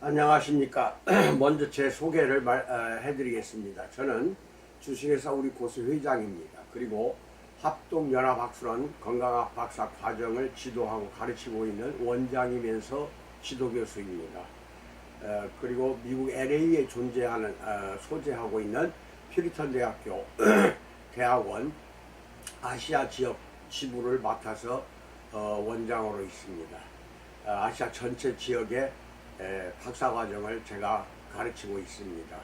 안녕하십니까. 먼저 제 소개를 해드리겠습니다. 저는 주식회사 우리코스 회장입니다. 그리고 합동연합학술원 건강학 박사 과정을 지도하고 가르치고 있는 원장이면서 지도교수입니다. 그리고 미국 LA에 소재하고 있는 피리턴 대학교 대학원 아시아 지역 지부를 맡아서 원장으로 있습니다. 아시아 전체 지역의 박사과정을 제가 가르치고 있습니다.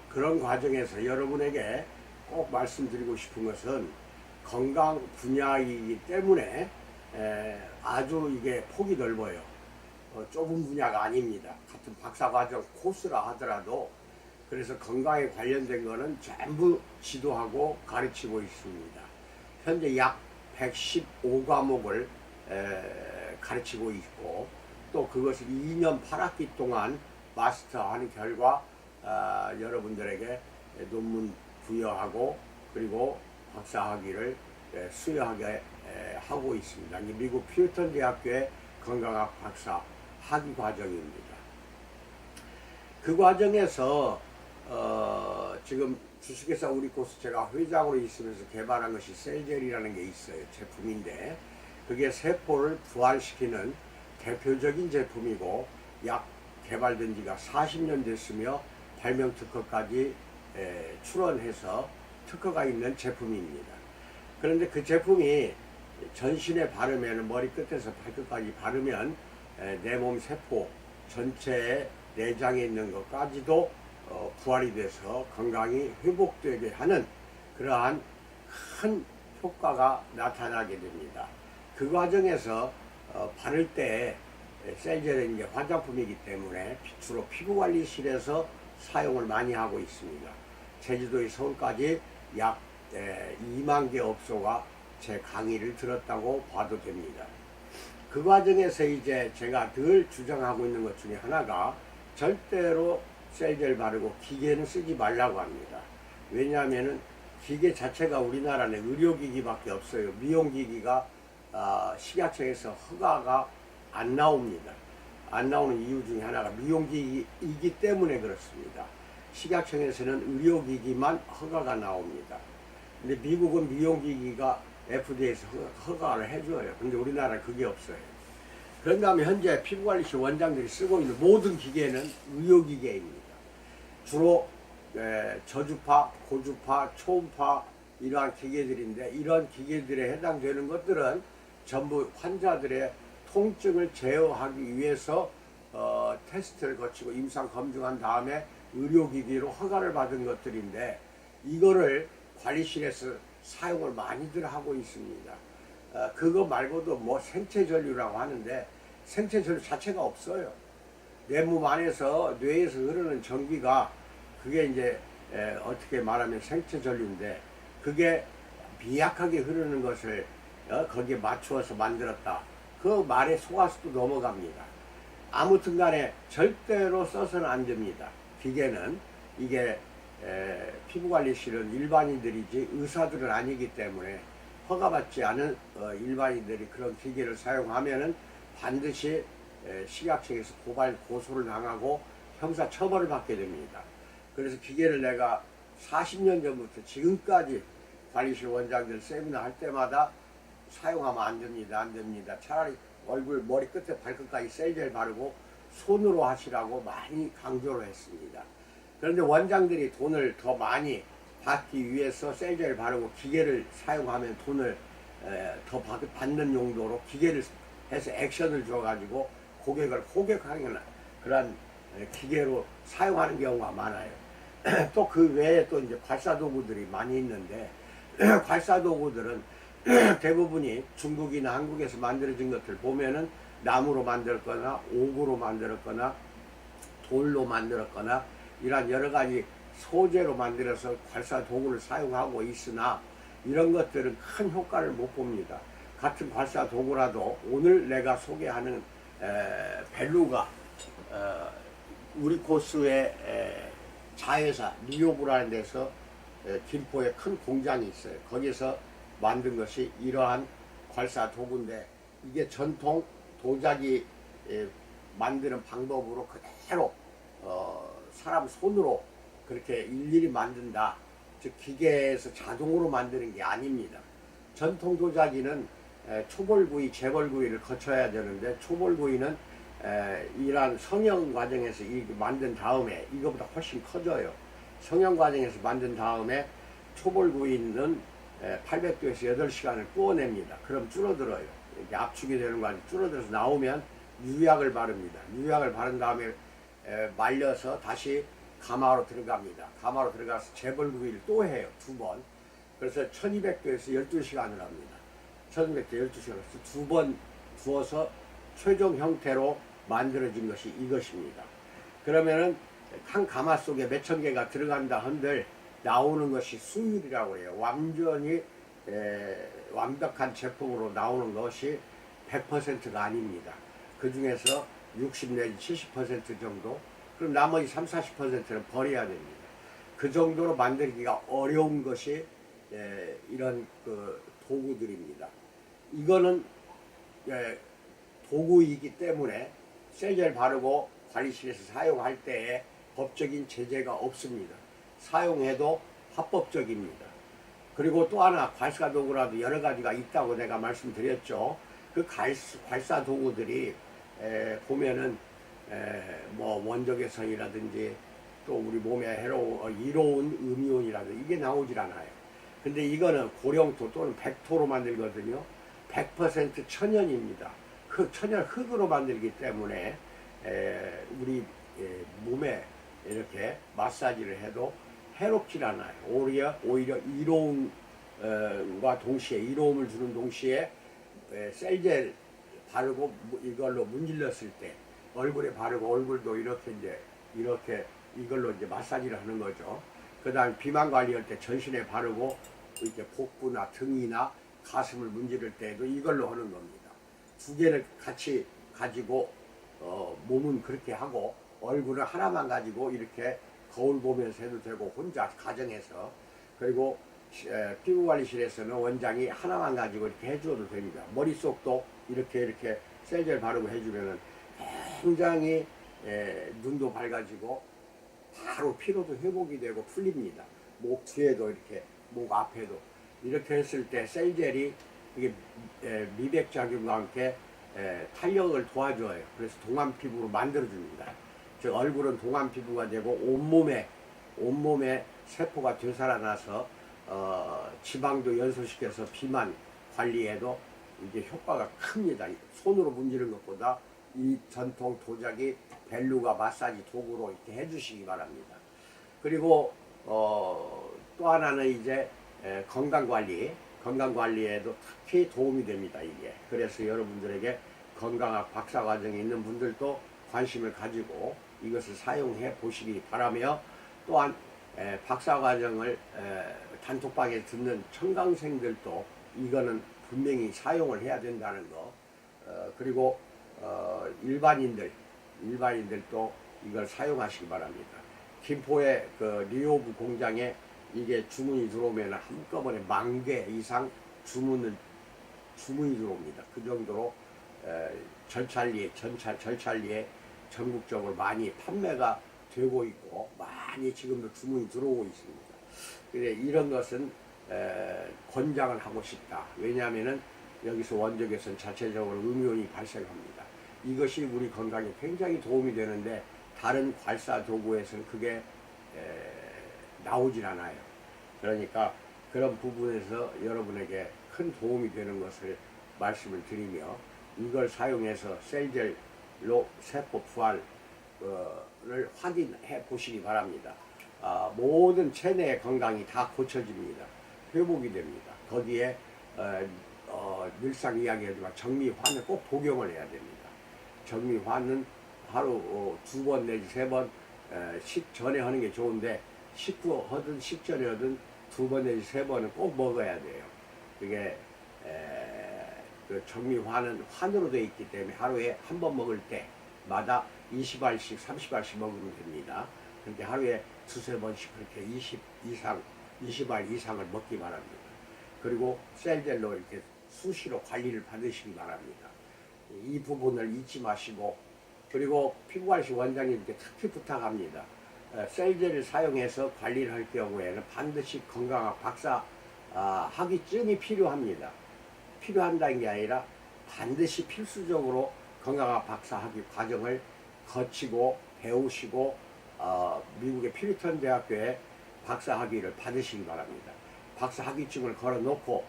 그런 과정에서 여러분에게 꼭 말씀드리고 싶은 것은 건강 분야이기 때문에 아주 이게 폭이 넓어요. 좁은 분야가 아닙니다. 같은 박사과정 코스라 하더라도 그래서 건강에 관련된 거는 전부 지도하고 가르치고 있습니다. 현재 약 115과목을 가르치고 있고 또 그것을 2년 8학기 동안 마스터하는 결과 여러분들에게 논문 부여하고 그리고 박사학위를 수여하게 하고 있습니다. 미국 피어턴 대학교의 건강학 박사 학위 과정입니다. 그 과정에서 지금 주식회사 우리코스 제가 회장으로 있으면서 개발한 것이 셀젤이라는 게 있어요. 제품인데 그게 세포를 부활시키는 대표적인 제품이고 약 개발된 지가 40년 됐으며 발명 특허까지 출원해서 특허가 있는 제품입니다. 그런데 그 제품이 전신에 바르면 머리 끝에서 발끝까지 바르면 내 몸 세포 전체의 내장에 있는 것까지도 부활이 돼서 건강이 회복되게 하는 그러한 큰 효과가 나타나게 됩니다. 그 과정에서 바를 때 셀젤은 이제 화장품이기 때문에 주로 피부관리실에서 사용을 많이 하고 있습니다. 제주도의 서울까지 약 2만 개 업소가 제 강의를 들었다고 봐도 됩니다. 그 과정에서 이제 제가 늘 주장하고 있는 것 중에 하나가 절대로 셀젤 바르고 기계는 쓰지 말라고 합니다. 왜냐하면 기계 자체가 우리나라는 의료기기밖에 없어요. 미용기기가 식약청에서 허가가 안 나옵니다. 안 나오는 이유 중에 하나가 미용기기이기 때문에 그렇습니다. 식약청에서는 의료기기만 허가가 나옵니다. 근데 미국은 미용기기가 FDA에서 허가를 해줘요. 근데 우리나라는 그게 없어요. 그런 다음에 현재 피부관리실 원장들이 쓰고 있는 모든 기계는 의료기계입니다. 주로 저주파, 고주파, 초음파 이러한 기계들인데 이런 기계들에 해당되는 것들은 전부 환자들의 통증을 제어하기 위해서 테스트를 거치고 임상 검증한 다음에 의료기기로 허가를 받은 것들인데 이거를 관리실에서 사용을 많이들 하고 있습니다. 그거 말고도 뭐 생체전류라고 하는데 생체전류 자체가 없어요. 내 몸 안에서 뇌에서 흐르는 전기가 그게 이제 어떻게 말하면 생체전류인데 그게 미약하게 흐르는 것을 거기에 맞추어서 만들었다. 그 말에 속아서도 넘어갑니다. 아무튼 간에 절대로 써서는 안 됩니다. 기계는 이게 피부관리실은 일반인들이지 의사들은 아니기 때문에 허가받지 않은 일반인들이 그런 기계를 사용하면은 반드시 식약청에서 고소를 당하고 형사처벌을 받게 됩니다. 그래서 기계를 내가 40년 전부터 지금까지 관리실 원장들 세미나 할 때마다 사용하면 안 됩니다. 차라리 얼굴, 머리 끝에 발끝까지 셀젤 바르고 손으로 하시라고 많이 강조를 했습니다. 그런데 원장들이 돈을 더 많이 받기 위해서 셀젤 바르고 기계를 사용하면 돈을 더 받는 용도로 기계를 해서 액션을 줘가지고 고객을 호객하는 그런 기계로 사용하는 경우가 많아요. 또 그 외에 또 이제 괄사도구들이 많이 있는데 괄사도구들은 대부분이 중국이나 한국에서 만들어진 것들 보면은 나무로 만들었거나 옥으로 만들었거나 돌로 만들었거나 이런 여러 가지 소재로 만들어서 괄사 도구를 사용하고 있으나 이런 것들은 큰 효과를 못 봅니다. 같은 괄사 도구라도 오늘 내가 소개하는 벨루가 우리코스의 자회사 뉴욕이라는 데서 김포에 큰 공장이 있어요. 거기서 만든 것이 이러한 괄사 도구인데 이게 전통 도자기 만드는 방법으로 그대로 사람 손으로 그렇게 일일이 만든다. 즉 기계에서 자동으로 만드는 게 아닙니다. 전통 도자기는 초벌구이, 재벌구이를 거쳐야 되는데 초벌구이는 이러한 성형 과정에서 만든 다음에 이거보다 훨씬 커져요. 성형 과정에서 만든 다음에 초벌구이는 800도에서 8시간을 구워냅니다. 그럼 줄어들어요. 이렇게 압축이 되는 거 아니고 줄어들어서 나오면 유약을 바릅니다. 유약을 바른 다음에 말려서 다시 가마로 들어갑니다. 가마로 들어가서 재벌구이를 또 해요. 2번. 그래서 1200도에서 12시간을 합니다. 1200도 12시간에서 2번 구워서 최종 형태로 만들어진 것이 이것입니다. 그러면은 한 가마 속에 몇천 개가 들어간다 한들 나오는 것이 수율이라고 해요. 완전히 완벽한 제품으로 나오는 것이 100%가 아닙니다. 그 중에서 60 내지 70% 정도, 그럼 나머지 30, 40%는 버려야 됩니다. 그 정도로 만들기가 어려운 것이 이런 그 도구들입니다. 이거는 도구이기 때문에 셀젤 바르고 관리실에서 사용할 때에 법적인 제재가 없습니다. 사용해도 합법적입니다. 그리고 또 하나 괄사 도구라도 여러 가지가 있다고 내가 말씀드렸죠. 그 괄사 도구들이 보면은 뭐 원적외선이라든지 또 우리 몸에 이로운 음이온이라든지 이게 나오질 않아요. 근데 이거는 고령토 또는 백토로 만들거든요. 100% 천연입니다. 천연 흙으로 만들기 때문에 우리 몸에 이렇게 마사지를 해도 해롭질 않아요. 오히려 이로움과 동시에 이로움을 주는 동시에 셀젤 바르고 이걸로 문질렀을 때 얼굴에 바르고 얼굴도 이렇게 이걸로 이제 마사지를 하는 거죠. 그다음 비만 관리할 때 전신에 바르고 이렇게 복부나 등이나 가슴을 문지를 때도 이걸로 하는 겁니다. 두 개를 같이 가지고 몸은 그렇게 하고 얼굴을 하나만 가지고 이렇게 거울 보면서 해도 되고 혼자 가정에서, 그리고 피부관리실에서는 원장이 하나만 가지고 이렇게 해줘도 됩니다. 머릿속도 이렇게 셀젤 바르고 해주면은 굉장히 눈도 밝아지고 바로 피로도 회복이 되고 풀립니다. 목 뒤에도 이렇게 목 앞에도 이렇게 했을 때 셀젤이 이게 미백작용과 함께 탄력을 도와줘요. 그래서 동안 피부로 만들어줍니다. 즉 얼굴은 동안 피부가 되고 온몸에 세포가 되살아나서 지방도 연소시켜서 비만 관리에도 이게 효과가 큽니다. 손으로 문지르는 것보다 이 전통 도자기 벨루가 마사지 도구로 이렇게 해주시기 바랍니다. 그리고 또 하나는 이제 건강관리에도 특히 도움이 됩니다. 이게 그래서 여러분들에게 건강학 박사과정에 있는 분들도 관심을 가지고 이것을 사용해 보시기 바라며, 또한 박사과정을 단톡방에 듣는 청강생들도 이거는 분명히 사용을 해야 된다는 거, 그리고 일반인들도 이걸 사용하시기 바랍니다. 김포의 그 리오브 공장에 이게 주문이 들어오면 한꺼번에 10,000개 이상 주문이 들어옵니다. 그 정도로 절찰리에 전국적으로 많이 판매가 되고 있고 많이 지금도 주문이 들어오고 있습니다. 그래 이런 것은 권장을 하고 싶다. 왜냐하면은 여기서 원적외선 자체적으로 음이온이 발생합니다. 이것이 우리 건강에 굉장히 도움이 되는데 다른 괄사 도구에서는 그게 나오질 않아요. 그러니까 그런 부분에서 여러분에게 큰 도움이 되는 것을 말씀을 드리며, 이걸 사용해서 셀젤로 세포 부활을 확인해 보시기 바랍니다. 모든 체내의 건강이 다 고쳐집니다. 회복이 됩니다. 거기에 늘상 이야기하지만 정미환을 꼭 복용을 해야 됩니다. 정미환은 하루 2번 내지 3번 식전에 하는 게 좋은데 식후 하든 식전에 하든 2번 내지 3번은 꼭 먹어야 돼요. 그게 그 정미환은 환으로 되어 있기 때문에 하루에 한 번 먹을 때마다 20알씩 30알씩 먹으면 됩니다. 그렇게 하루에 2-3번씩 그렇게 20알 이상을 먹기 바랍니다. 그리고 셀젤로 이렇게 수시로 관리를 받으시기 바랍니다. 이 부분을 잊지 마시고 그리고 피부관리실 원장님께 특히 부탁합니다. 셀제를 사용해서 관리를 할 경우에는 반드시 건강학 박사 학위증이 필요합니다. 필요한다는 게 아니라 반드시 필수적으로 건강학 박사 학위 과정을 거치고 배우시고 미국의 피리턴 대학교에 박사 학위를 받으시기 바랍니다. 박사 학위증을 걸어놓고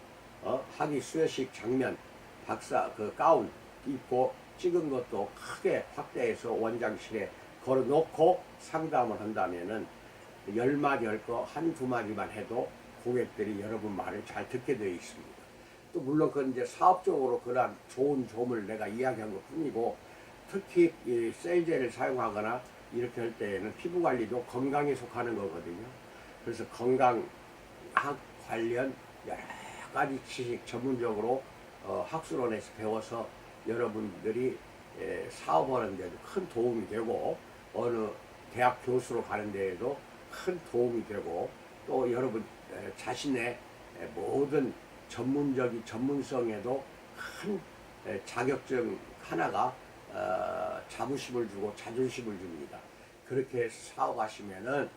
학위 수여식 장면 박사 그 가운 입고 찍은 것도 크게 확대해서 원장실에 걸어놓고 상담을 한다면은 10마디 할 거 한두 마디만 해도 고객들이 여러분 말을 잘 듣게 되어 있습니다. 또 물론 그건 이제 사업적으로 그러한 좋은 점을 내가 이야기한 것 뿐이고, 특히 이 셀제를 사용하거나 이렇게 할 때에는 피부 관리도 건강에 속하는 거거든요. 그래서 건강학 관련 여러 가지 지식 전문적으로 학술원에서 배워서 여러분들이 사업하는 데도 큰 도움이 되고, 어느 대학 교수로 가는 데에도 큰 도움이 되고, 또 여러분 자신의 모든 전문성에도 큰 자격증 하나가 자부심을 주고 자존심을 줍니다. 그렇게 사업하시면은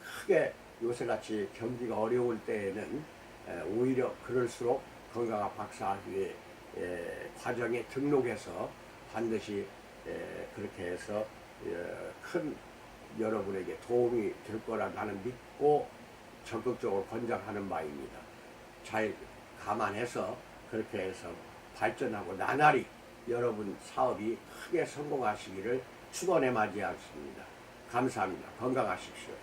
크게 요새같이 경기가 어려울 때에는 오히려 그럴수록 건강학 박사학위 과정에 등록해서 반드시 그렇게 해서 큰 여러분에게 도움이 될 거라 나는 믿고 적극적으로 권장하는 바입니다. 잘 감안해서 그렇게 해서 발전하고 나날이 여러분 사업이 크게 성공하시기를 축원해 맞이하겠습니다. 감사합니다. 건강하십시오.